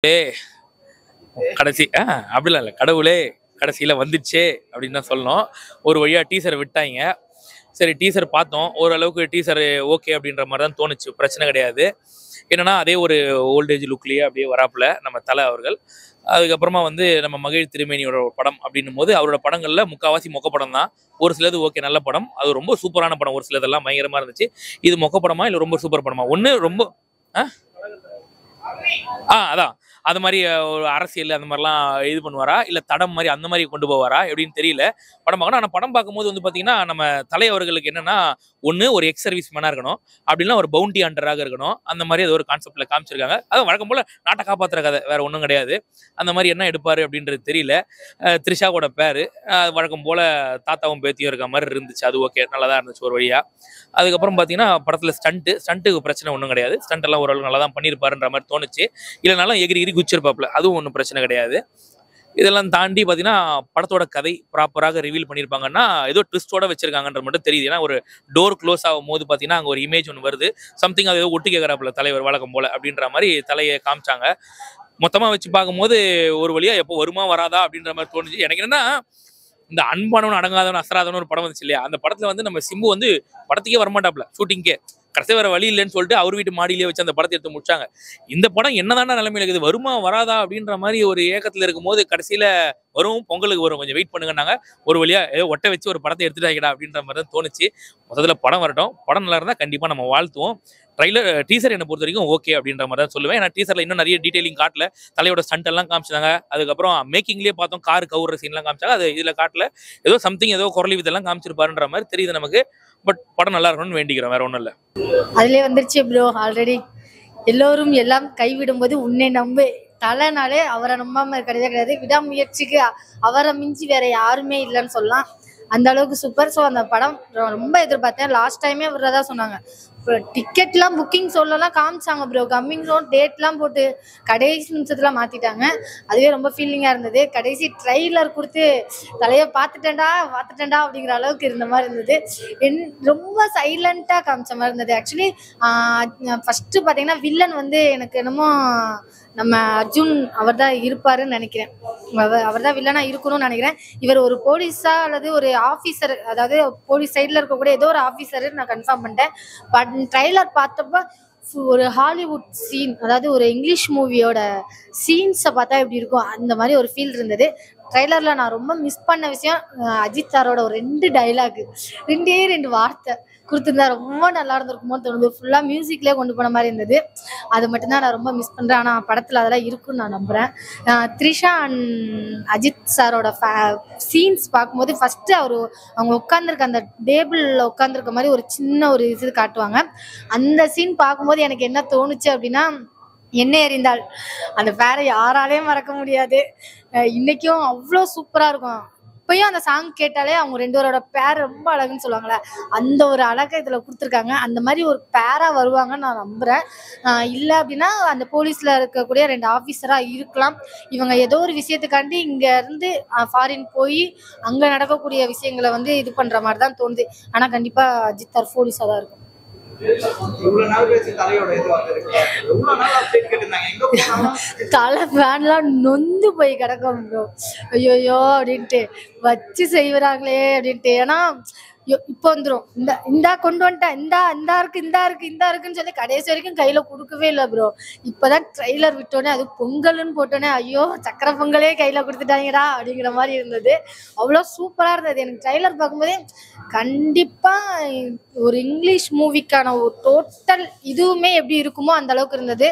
ஏய் கடைசி அப்படிலாம் இல்லை. கடவுளே கடைசியில் வந்துடுச்சே அப்படின்னு தான் சொல்லணும். ஒரு வழியாக டீசரை விட்டாங்க. சரி டீசர் பார்த்தோம். ஓரளவுக்கு டீசர் ஓகே அப்படின்ற மாதிரி தான் தோணுச்சு. பிரச்சனை கிடையாது. என்னன்னா அதே ஒரு ஓல்டேஜ் லுக்லேயே அப்படியே வராப்புல நம்ம தலை அவர்கள். அதுக்கப்புறமா வந்து நம்ம மகிழ் திருமேனியோட ஒரு படம் அப்படின்னும் போது அவரோட படங்களில் முக்கால்வாசி மொக்க படம் தான். ஒரு சிலது ஓகே நல்ல படம், அது ரொம்ப சூப்பரான படம். ஒரு சிலதெல்லாம் பயங்கரமாக இருந்துச்சு. இது மொக்க படமா இல்லை ரொம்ப சூப்பர் படமா? ஒன்று ரொம்ப அதான் அது மாதிரி ஒரு அரசியல் அந்த மாதிரிலாம் இது பண்ணுவாரா, இல்லை தடம் மாதிரி அந்த மாதிரி கொண்டு போவாரா எப்படின்னு தெரியல. படம் பார்க்கணும். ஆனால் படம் பார்க்கும்போது வந்து பார்த்தீங்கன்னா நம்ம தலைவர்களுக்கு என்னன்னா ஒன்று ஒரு எக்ஸ் சர்வீஸ் மேனாக இருக்கணும், அப்படின்னா ஒரு பவுண்டி ஹண்டராக இருக்கணும். அந்த மாதிரி அது ஒரு கான்செப்ட்ல காமிச்சிருக்காங்க. அது வழக்கம் போல நாட்டை காப்பாற்றுற கதை, வேற ஒன்றும் கிடையாது. அந்த மாதிரி என்ன எடுப்பாரு அப்படின்றது தெரியல. த்ரிஷாவோட பேரு வழக்கம் போல தாத்தாவும் பேத்தியும் இருக்க மாதிரி இருந்துச்சு. அது ஓகே, நல்லா தான் இருந்துச்சு ஒரு வழியா. அதுக்கப்புறம் பார்த்தீங்கன்னா படத்தில் ஸ்டண்ட்டுக்கு பிரச்சனை ஒன்றும் கிடையாது. ஸ்டண்ட் எல்லாம் ஓரளவு நல்லா தான் பண்ணியிருப்பாருன்ற மாதிரி தோணுச்சு. இல்லைனாலும் எகிரி குச்சிருப்பாப்புல, அதுவும் ஒன்றும் பிரச்சனை கிடையாது. இதெல்லாம் தாண்டி பார்த்தீங்கன்னா படத்தோட கதை ப்ராப்பராக ரிவீல் பண்ணியிருப்பாங்கன்னா ஏதோ ட்விஸ்டோட வச்சிருக்காங்கன்ற மட்டும் தெரியுது. ஏன்னா ஒரு டோர் க்ளோஸ் ஆகும் போது பார்த்தீங்கன்னா அங்கே ஒரு இமேஜ் ஒன்று வருது. சம்திங் அது ஏதோ ஒட்டி கேட்குறாப்புல தலைவர் வழக்கம் போல அப்படின்ற மாதிரி தலையை காமிச்சாங்க. மொத்தமாக வச்சு பார்க்கும்போது ஒரு வழியா எப்போ வருமா வராதா அப்படின்ற மாதிரி தோணுச்சு. எனக்கு என்னன்னா இந்த அன்பானவன் அடங்காதவன் அசராதவன் ஒரு படம் வந்துச்சு இல்லையா, அந்த படத்துல வந்து நம்ம சிம்பு வந்து படத்துக்கே வரமாட்டாப்ல, ஷூட்டிங்கே கடைசி வேற வழி இல்லைன்னு சொல்லிட்டு அவர் வீட்டு மாடியிலேயே வச்சு அந்த படத்தை எடுத்து முடிச்சாங்க. இந்த படம் என்னதான நிலைமையில இருக்குது, வருமா வராதா அப்படின்ற மாதிரி ஒரு ஏக்கத்துல இருக்கும்போது கடைசியில வரும், பொங்கலுக்கு வரும், கொஞ்சம் வெயிட் பண்ணுங்கன்னாங்க. ஒரு வழியா ஏதோ ஒட்ட வச்சு ஒரு படத்தை எடுத்துட்டாங்கடா அப்படின்ற மாதிரி தான் தோணுச்சு. மொத்தத்துல படம் வரட்டும், படம் நல்லா இருந்தா கண்டிப்பா நம்ம வாழ்த்துவோம். டீசர் என்னை பொறுத்த வரைக்கும் ஓகே அப்படின்ற மாதிரி தான் சொல்லுவேன். ஏன்னா டீசர்ல இன்னும் நிறைய டீடைலிங் காட்டல. தலையோட ஸ்டண்ட் எல்லாம் காமிச்சாங்க. அதுக்கப்புறம் மேக்கிங்லேயே பார்த்தோம், கார் கவுற சீன்லாம் காமிச்சாங்க. அது இதுல காட்டல. ஏதோ சம்திங் ஏதோ குரலி விதெல்லாம் காமிச்சிருப்பாருன்ற மாதிரி தெரியுது நமக்கு. பட் படம் நல்லா இருக்கணும்னு வேண்டிக்கிறோம், வேற ஒன்றும் இல்லை. அதுலயே வந்துருச்சு ப்ரோ. ஆல்ரெடி எல்லோரும் எல்லாம் கைவிடும்போது உன்னை நம்பு. தலைனாலே அவரை நம்பாம கிடையவே கிடையாது. விடாமுயற்சிக்கு அவரை மிஞ்சி வேற யாருமே இல்லைன்னு சொல்லலாம். அந்த அளவுக்கு சூப்பர். ஸோ அந்த படம் ரொம்ப எதிர்பார்த்தேன். லாஸ்ட் டைமே வர்றதா சொன்னாங்க. இப்போ டிக்கெட்லாம் புக்கிங் சொல்லலாம் காமிச்சாங்க ப்ரோ. கம்மிங் ஜோன் டேட்லாம் போட்டு கடைசி நிமிஷத்துல மாத்திட்டாங்க. அதுவே ரொம்ப ஃபீலிங்காக இருந்தது. கடைசி ட்ரெய்லர் கொடுத்து தலையை பார்த்துட்டேன்டா அப்படிங்கிற அளவுக்கு இருந்த மாதிரி இருந்தது. ரொம்ப சைலண்டாக காமிச்ச மாதிரி இருந்தது. ஆக்சுவலி ஃபர்ஸ்ட் பார்த்தீங்கன்னா வில்லன் வந்து எனக்கு என்னமோ நம்ம அர்ஜுன் அவர் தான் இருப்பாருன்னு நினைக்கிறேன். அவர் தான் வில்லனா இருக்கணும்னு நினைக்கிறேன். இவர் ஒரு போலீஸா அல்லது ஒரு ஆஃபீஸர், அதாவது போலீஸ் சைடில் இருக்கக்கூடிய ஏதோ ஒரு ஆஃபீஸர் நான் கன்ஃபார்ம் பண்ணிட்டேன். பட் ட்ரைலர் பார்த்தப்ப ஒரு ஹாலிவுட் சீன், அதாவது ஒரு இங்கிலீஷ் மூவியோட சீன்ஸை பார்த்தா எப்படி இருக்கும் அந்த மாதிரி ஒரு ஃபீல் இருந்தது. ட்ரைலரில் நான் ரொம்ப மிஸ் பண்ண விஷயம் அஜித் சாரோட ஒரு 2 டைலாக், 2 வார்த்தை கொடுத்துருந்தா ரொம்ப நல்லா இருந்திருக்குமோன்னு தோணுது. ஃபுல்லாக மியூசிக்லேயே கொண்டு போன மாதிரி இருந்தது. அது மட்டும்தான் நான் ரொம்ப மிஸ் பண்ணுறேன். ஆனால் படத்தில் அதெல்லாம் இருக்குன்னு நான் நம்புகிறேன். த்ரிஷா அண்ட் அஜித் சாரோட சீன்ஸ் பார்க்கும்போது ஃபஸ்ட்டு அவங்க உட்காந்துருக்க அந்த டேபிளில் உட்காந்துருக்க மாதிரி ஒரு சின்ன ஒரு இது காட்டுவாங்க. அந்த சீன் பார்க்கும்போது எனக்கு என்ன தோணுச்சு அப்படின்னா, என்ன எறிந்தால் அந்த பேரை யாராலையும் மறக்க முடியாது. இன்னைக்கும் அவ்வளோ சூப்பராக இருக்கும். இப்பயும் அந்த சாங் கேட்டாலே அவங்க 2 பேரோட பேர் ரொம்ப அழகுன்னு சொல்லுவாங்களே, அந்த ஒரு அழகை இதில் கொடுத்துருக்காங்க. அந்த மாதிரி ஒரு பேராக வருவாங்கன்னு நான் நம்புகிறேன். இல்லை அப்படின்னா அந்த போலீஸில் இருக்கக்கூடிய 2 ஆஃபீஸராக இருக்கலாம். இவங்க ஏதோ ஒரு விஷயத்துக்காண்டி இங்கேருந்து ஃபாரின் போய் அங்கே நடக்கக்கூடிய விஷயங்களை வந்து இது பண்ணுற மாதிரி தான் தோணுது. ஆனால் கண்டிப்பாக அஜித் சார் போலீஸாக தான் இருக்கும். தலை ஃபேன்லாம் நொந்து போய் கிடக்கும் ப்ரோ. ஐயோயோ அப்படின்ட்டு வச்சு செய்வாங்களே அப்படின்ட்டு. ஏன்னா இப்போ வந்துடும், இந்தா கொண்டு வந்துட்டேன், இந்தா இருக்குன்னு சொல்லி கடைசி வரைக்கும் கையில கொடுக்கவே இல்லை ப்ரோ. இப்போதான் ட்ரெய்லர் விட்டோன்னே, அது பொங்கல்னு போட்டோன்னே ஐயோ சக்கரை பொங்கலே கையில கொடுத்துட்டாங்கடா அப்படிங்கிற மாதிரி இருந்தது. அவ்வளோ சூப்பராக இருந்தது. எனக்கு ட்ரெய்லர் பார்க்கும்போதே கண்டிப்பா ஒரு இங்கிலீஷ் மூவிக்கான ஒரு டோட்டல் இதுவுமே எப்படி இருக்குமோ அந்த அளவுக்கு இருந்தது.